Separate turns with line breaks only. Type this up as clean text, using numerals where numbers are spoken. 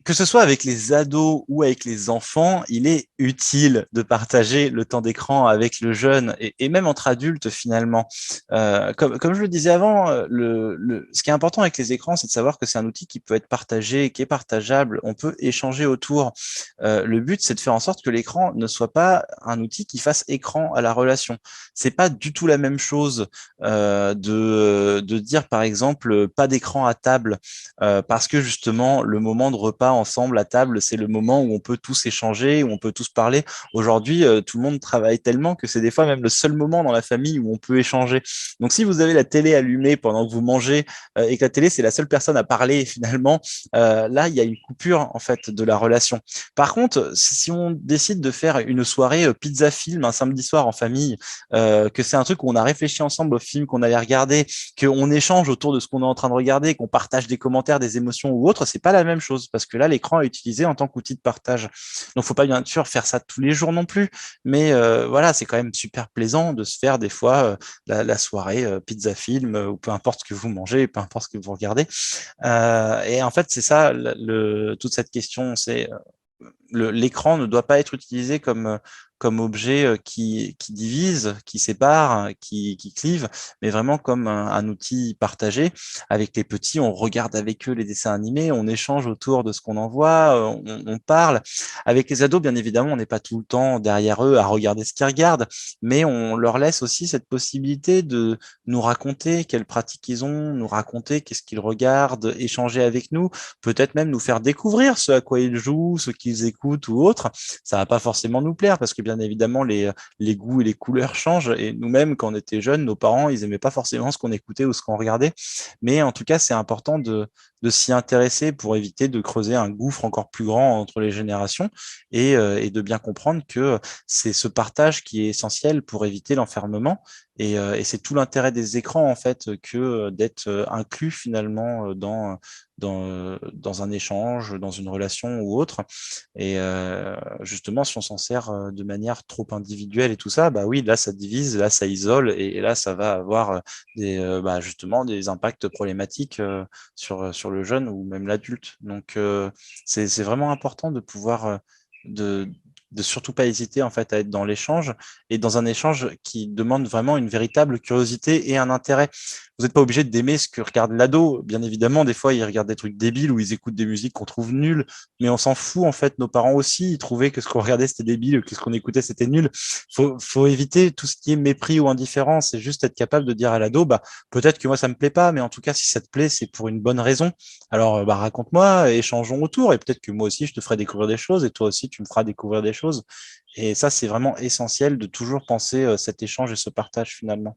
que ce soit avec les ados ou avec les enfants, il est utile de partager le temps d'écran avec le jeune et même entre adultes finalement. Comme je le disais avant, ce qui est important avec les écrans, c'est de savoir que c'est un outil qui peut être partagé, qui est partageable. On peut échanger autour. Le but, c'est de faire en sorte que l'écran ne soit pas un outil qui fasse écran à la relation. C'est pas du tout la même chose de dire par exemple pas d'écran à table parce que justement le moment de repas ensemble à table, c'est le moment où on peut tous échanger, où on peut tous parler. Aujourd'hui, tout le monde travaille tellement que c'est des fois même le seul moment dans la famille où on peut échanger. Donc si vous avez la télé allumée pendant que vous mangez et que la télé c'est la seule personne à parler finalement, là il y a une coupure en fait de la relation. Par contre, si on décide de faire une soirée pizza film un samedi soir en famille, que c'est un truc où on a réfléchi ensemble au film qu'on allait regarder, qu'on échange autour de ce qu'on est en train de regarder, qu'on partage des commentaires, des émotions ou autres, c'est pas la même chose parce que là, l'écran est utilisé en tant qu'outil de partage. Donc, faut pas bien sûr faire ça tous les jours non plus, mais voilà, c'est quand même super plaisant de se faire des fois la soirée pizza film ou peu importe ce que vous mangez, peu importe ce que vous regardez. Et en fait, c'est ça, toute cette question, c'est l'écran ne doit pas être utilisé comme objet qui divise, qui sépare, qui clive, mais vraiment comme un outil partagé. Avec les petits, on regarde avec eux les dessins animés, on échange autour de ce qu'on en voit, on parle. Avec les ados, bien évidemment, on n'est pas tout le temps derrière eux à regarder ce qu'ils regardent, mais on leur laisse aussi cette possibilité de nous raconter quelles pratiques ils ont, nous raconter qu'est-ce qu'ils regardent, échanger avec nous, peut-être même nous faire découvrir ce à quoi ils jouent, ce qu'ils écoutent ou autre. Ça va pas forcément nous plaire parce que bien évidemment les goûts et les couleurs changent et nous-mêmes quand on était jeunes, nos parents ils aimaient pas forcément ce qu'on écoutait ou ce qu'on regardait. Mais en tout cas, c'est important de s'y intéresser pour éviter de creuser un gouffre encore plus grand entre les générations et de bien comprendre que c'est ce partage qui est essentiel pour éviter l'enfermement. Et c'est tout l'intérêt des écrans, en fait, que d'être inclus finalement dans un échange, dans une relation ou autre. Et justement, si on s'en sert de manière trop individuelle et tout ça, bah oui, là, ça divise, là, ça isole, et là, ça va avoir justement des impacts problématiques sur le jeune ou même l'adulte. Donc, c'est vraiment important de pouvoir de de surtout pas hésiter en fait à être dans l'échange et dans un échange qui demande vraiment une véritable curiosité et un intérêt. Vous n'êtes pas obligé d'aimer ce que regarde l'ado. Bien évidemment, des fois, ils regardent des trucs débiles ou ils écoutent des musiques qu'on trouve nulles, mais on s'en fout en fait. Nos parents aussi, ils trouvaient que ce qu'on regardait c'était débile, que ce qu'on écoutait c'était nul. Faut éviter tout ce qui est mépris ou indifférence. C'est juste être capable de dire à l'ado, bah peut-être que moi ça me plaît pas, mais en tout cas si ça te plaît, c'est pour une bonne raison. Alors bah raconte-moi, échangeons autour, et peut-être que moi aussi je te ferai découvrir des choses et toi aussi tu me feras découvrir des choses. Et ça c'est vraiment essentiel de toujours penser cet échange et ce partage finalement.